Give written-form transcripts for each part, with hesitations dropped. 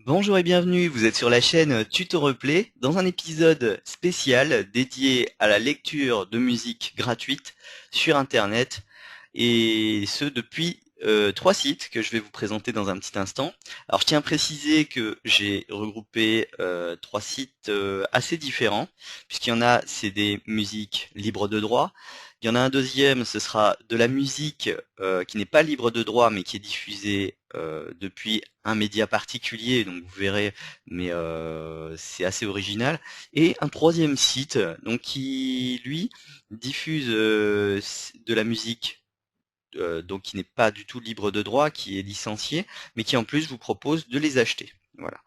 Bonjour et bienvenue, vous êtes sur la chaîne Tuto Replay dans un épisode spécial dédié à la lecture de musique gratuite sur internet et ce depuis trois sites que je vais vous présenter dans un petit instant. Alors je tiens à préciser que j'ai regroupé trois sites assez différents puisqu'il y en a c'est des musiques libres de droit. Il y en a un deuxième, ce sera de la musique qui n'est pas libre de droit mais qui est diffusée depuis un média particulier, donc vous verrez, mais c'est assez original. Et un troisième site, donc qui lui diffuse de la musique, donc qui n'est pas du tout libre de droit, qui est licencié, mais qui en plus vous propose de les acheter. Voilà.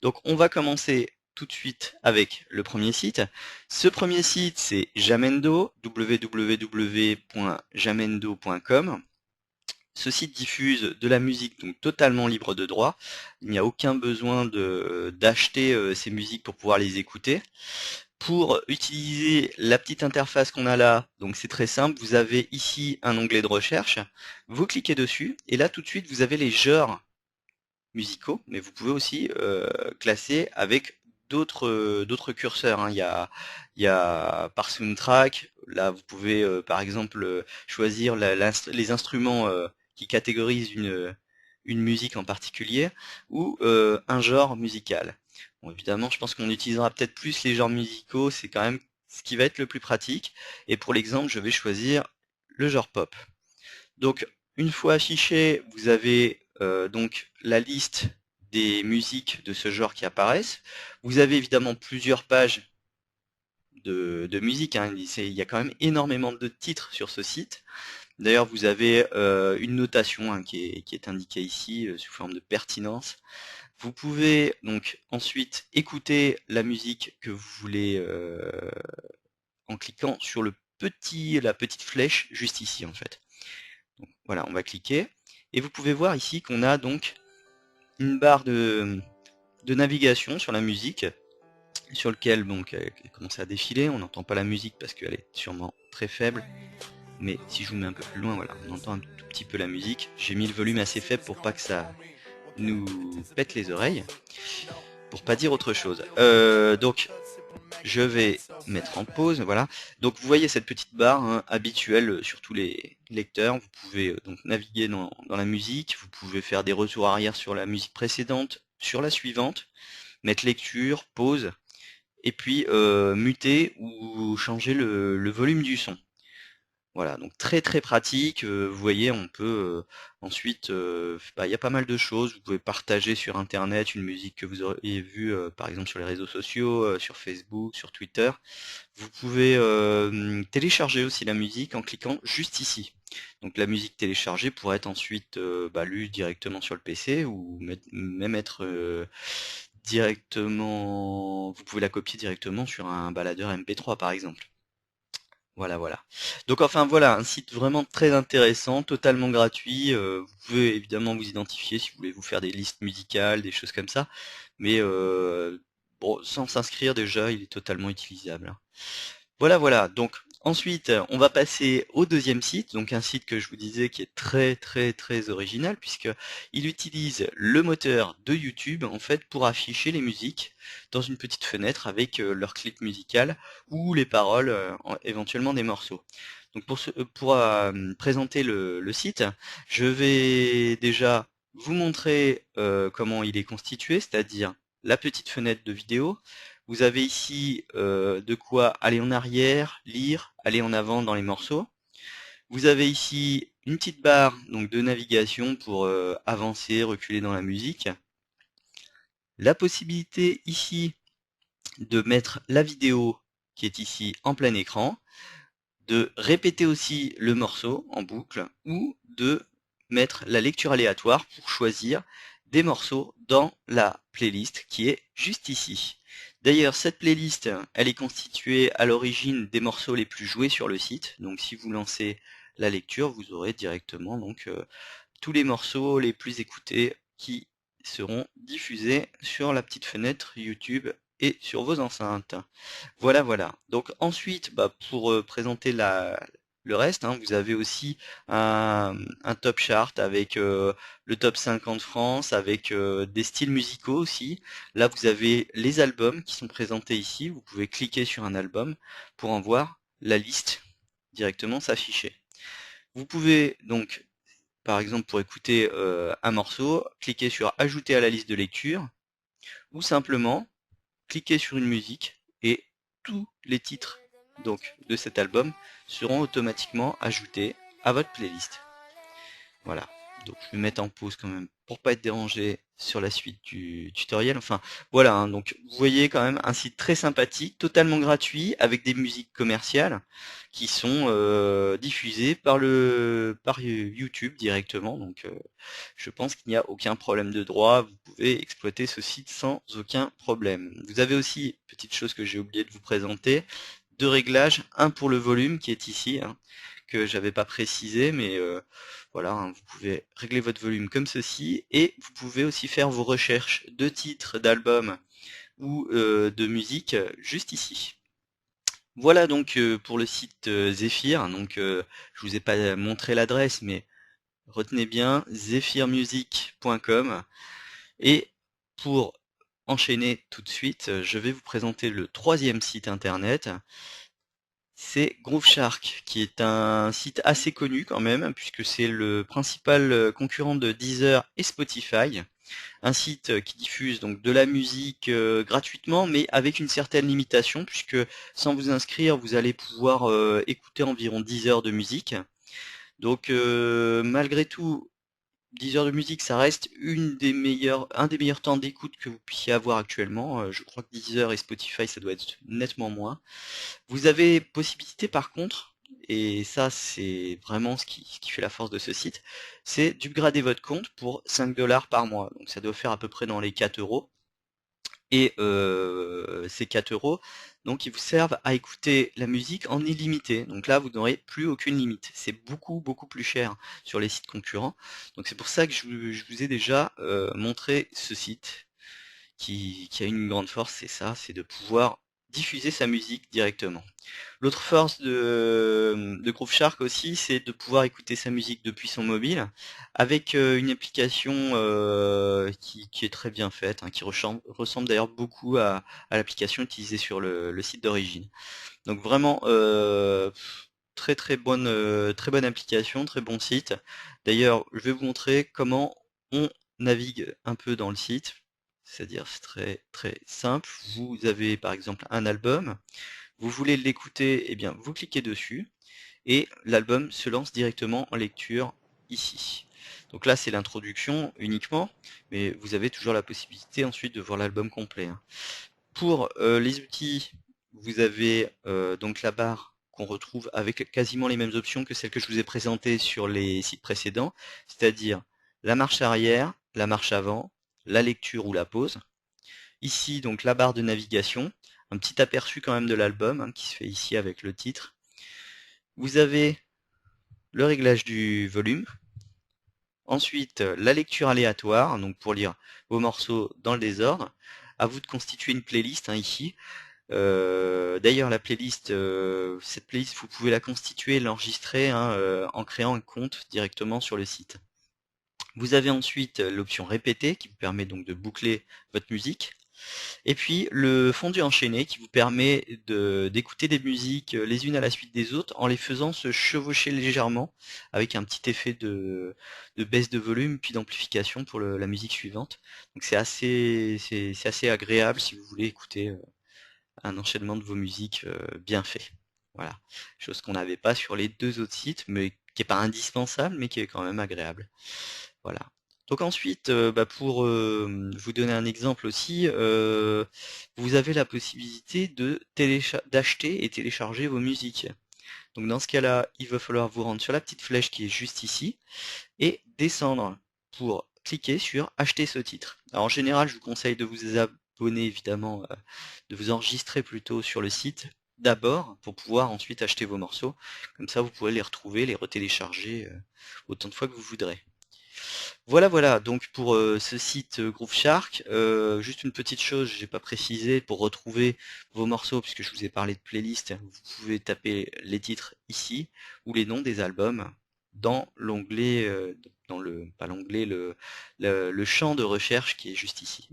Donc on va commencer tout de suite avec le premier site. Ce premier site c'est Jamendo, www.jamendo.com. Ce site diffuse de la musique donc totalement libre de droit. Il n'y a aucun besoin de d'acheter ces musiques pour pouvoir les écouter. Pour utiliser la petite interface qu'on a là, donc c'est très simple, vous avez ici un onglet de recherche, vous cliquez dessus et là tout de suite vous avez les genres musicaux, mais vous pouvez aussi classer avec d'autres curseurs, hein. Il y a par soundtrack, là vous pouvez par exemple choisir les instruments qui catégorisent une musique en particulier ou un genre musical. Bon, évidemment, je pense qu'on utilisera peut-être plus les genres musicaux, c'est quand même ce qui va être le plus pratique. Et pour l'exemple, je vais choisir le genre pop. Donc, une fois affiché, vous avez donc la liste des musiques de ce genre qui apparaissent. Vous avez évidemment plusieurs pages de musique, hein. Il y a quand même énormément de titres sur ce site. D'ailleurs, vous avez une notation hein, qui est indiquée ici sous forme de pertinence. Vous pouvez donc ensuite écouter la musique que vous voulez en cliquant sur la petite flèche juste ici en fait. Donc, voilà, on va cliquer et vous pouvez voir ici qu'on a donc une barre de navigation sur la musique sur lequel donc elle commence à défiler. On n'entend pas la musique parce qu'elle est sûrement très faible, mais si je vous mets un peu plus loin, voilà, on entend un tout petit peu la musique. J'ai mis le volume assez faible pour pas que ça nous pète les oreilles, pour pas dire autre chose. Donc je vais mettre en pause, voilà. Donc vous voyez cette petite barre hein, habituelle sur tous les lecteurs. Vous pouvez donc naviguer dans la musique, vous pouvez faire des retours arrière sur la musique précédente, sur la suivante, mettre lecture, pause, et puis muter ou changer le volume du son. Voilà, donc très très pratique. Vous voyez, on peut ensuite, il y a pas mal de choses. Vous pouvez partager sur Internet une musique que vous auriez vue, par exemple sur les réseaux sociaux, sur Facebook, sur Twitter. Vous pouvez télécharger aussi la musique en cliquant juste ici. Donc la musique téléchargée pourrait être ensuite lue directement sur le PC ou même être directement. Vous pouvez la copier directement sur un baladeur MP3 par exemple. Voilà, voilà. Donc enfin voilà, un site vraiment très intéressant, totalement gratuit. Vous pouvez évidemment vous identifier si vous voulez vous faire des listes musicales, des choses comme ça. Mais bon, sans s'inscrire déjà, il est totalement utilisable, hein. Voilà, voilà. Donc ensuite, on va passer au deuxième site, donc un site que je vous disais qui est très très très original puisque il utilise le moteur de YouTube en fait pour afficher les musiques dans une petite fenêtre avec leur clip musical ou les paroles éventuellement des morceaux. Donc pour présenter le site, je vais déjà vous montrer comment il est constitué, c'est-à-dire la petite fenêtre de vidéo. Vous avez ici de quoi aller en arrière, lire, aller en avant dans les morceaux. Vous avez ici une petite barre donc de navigation pour avancer, reculer dans la musique. La possibilité ici de mettre la vidéo qui est ici en plein écran, de répéter aussi le morceau en boucle ou de mettre la lecture aléatoire pour choisir des morceaux dans la playlist qui est juste ici. D'ailleurs, cette playlist, elle est constituée à l'origine des morceaux les plus joués sur le site. Donc si vous lancez la lecture, vous aurez directement donc tous les morceaux les plus écoutés qui seront diffusés sur la petite fenêtre YouTube et sur vos enceintes. Voilà, voilà. Donc ensuite, pour présenter le reste, hein. Vous avez aussi un top chart avec le top 50 France, avec des styles musicaux aussi. Là, vous avez les albums qui sont présentés ici. Vous pouvez cliquer sur un album pour en voir la liste directement s'afficher. Vous pouvez donc, par exemple, pour écouter un morceau, cliquer sur Ajouter à la liste de lecture, ou simplement cliquer sur une musique et tous les titres donc de cet album seront automatiquement ajoutés à votre playlist. Voilà. Donc je vais mettre en pause quand même pour pas être dérangé sur la suite du tutoriel. Enfin voilà, hein. Donc vous voyez quand même un site très sympathique, totalement gratuit, avec des musiques commerciales qui sont diffusées par YouTube directement. Donc je pense qu'il n'y a aucun problème de droit. Vous pouvez exploiter ce site sans aucun problème. Vous avez aussi, petite chose que j'ai oublié de vous présenter, deux réglages, un pour le volume qui est ici, hein, que j'avais pas précisé, mais voilà, hein, vous pouvez régler votre volume comme ceci, et vous pouvez aussi faire vos recherches de titres, d'albums ou de musique juste ici. Voilà donc pour le site Zephyr. Donc je vous ai pas montré l'adresse, mais retenez bien zephyrmusic.com. Et pour enchaîner tout de suite, je vais vous présenter le troisième site internet. C'est Grooveshark, qui est un site assez connu quand même, puisque c'est le principal concurrent de Deezer et Spotify. Un site qui diffuse donc de la musique gratuitement, mais avec une certaine limitation, puisque sans vous inscrire, vous allez pouvoir écouter environ 10 heures de musique. Donc malgré tout, 10 heures de musique, ça reste un des meilleurs temps d'écoute que vous puissiez avoir actuellement. Je crois que 10 heures et Spotify, ça doit être nettement moins. Vous avez possibilité par contre, et ça c'est vraiment ce qui fait la force de ce site, c'est d'upgrader votre compte pour 5 dollars par mois. Donc ça doit faire à peu près dans les 4 euros. Et ces 4 euros, donc ils vous servent à écouter la musique en illimité. Donc là, vous n'aurez plus aucune limite. C'est beaucoup, beaucoup plus cher sur les sites concurrents. Donc c'est pour ça que je vous ai déjà montré ce site qui a une grande force, c'est ça, c'est de pouvoir diffuser sa musique directement. L'autre force de Grooveshark aussi, c'est de pouvoir écouter sa musique depuis son mobile avec une application qui est très bien faite, hein, qui ressemble d'ailleurs beaucoup à l'application utilisée sur le site d'origine. Donc vraiment très bonne application, très bon site. D'ailleurs, je vais vous montrer comment on navigue un peu dans le site. C'est-à-dire, c'est très très simple. Vous avez par exemple un album, vous voulez l'écouter, eh bien vous cliquez dessus et l'album se lance directement en lecture ici. Donc là c'est l'introduction uniquement, mais vous avez toujours la possibilité ensuite de voir l'album complet, hein. Pour les outils, vous avez donc la barre qu'on retrouve avec quasiment les mêmes options que celles que je vous ai présentées sur les sites précédents, c'est-à-dire la marche arrière, la marche avant, la lecture ou la pause. Ici, donc la barre de navigation, un petit aperçu quand même de l'album, hein, qui se fait ici avec le titre. Vous avez le réglage du volume. Ensuite, la lecture aléatoire, donc pour lire vos morceaux dans le désordre. À vous de constituer une playlist, hein, ici. D'ailleurs, la playlist, cette playlist, vous pouvez la constituer, l'enregistrer, hein, en créant un compte directement sur le site. Vous avez ensuite l'option répéter qui vous permet donc de boucler votre musique. Et puis le fondu enchaîné qui vous permet d'écouter des musiques les unes à la suite des autres en les faisant se chevaucher légèrement avec un petit effet de baisse de volume puis d'amplification pour la musique suivante. Donc c'est assez agréable si vous voulez écouter un enchaînement de vos musiques bien fait. Voilà, chose qu'on n'avait pas sur les deux autres sites, mais qui est pas indispensable, mais qui est quand même agréable. Voilà. Donc ensuite, pour vous donner un exemple aussi, vous avez la possibilité d'acheter et télécharger vos musiques. Donc dans ce cas-là, il va falloir vous rendre sur la petite flèche qui est juste ici et descendre pour cliquer sur acheter ce titre. Alors en général, je vous conseille de vous abonner évidemment, de vous enregistrer plutôt sur le site d'abord pour pouvoir ensuite acheter vos morceaux. Comme ça, vous pourrez les retrouver, les retélécharger autant de fois que vous voudrez. Voilà, voilà, donc pour ce site Groove Shark, juste une petite chose, j'ai pas précisé, pour retrouver vos morceaux, puisque je vous ai parlé de playlist, vous pouvez taper les titres ici, ou les noms des albums, dans l'onglet, dans le, pas l'onglet, le champ de recherche qui est juste ici.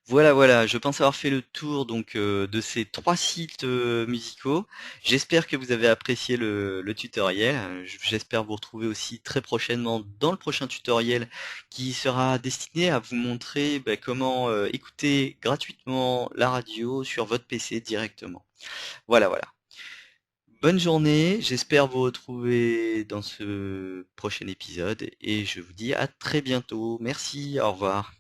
Voilà, voilà, je pense avoir fait le tour donc de ces trois sites musicaux. J'espère que vous avez apprécié le tutoriel. J'espère vous retrouver aussi très prochainement dans le prochain tutoriel qui sera destiné à vous montrer comment écouter gratuitement la radio sur votre PC directement. Voilà, voilà. Bonne journée, j'espère vous retrouver dans ce prochain épisode et je vous dis à très bientôt. Merci, au revoir.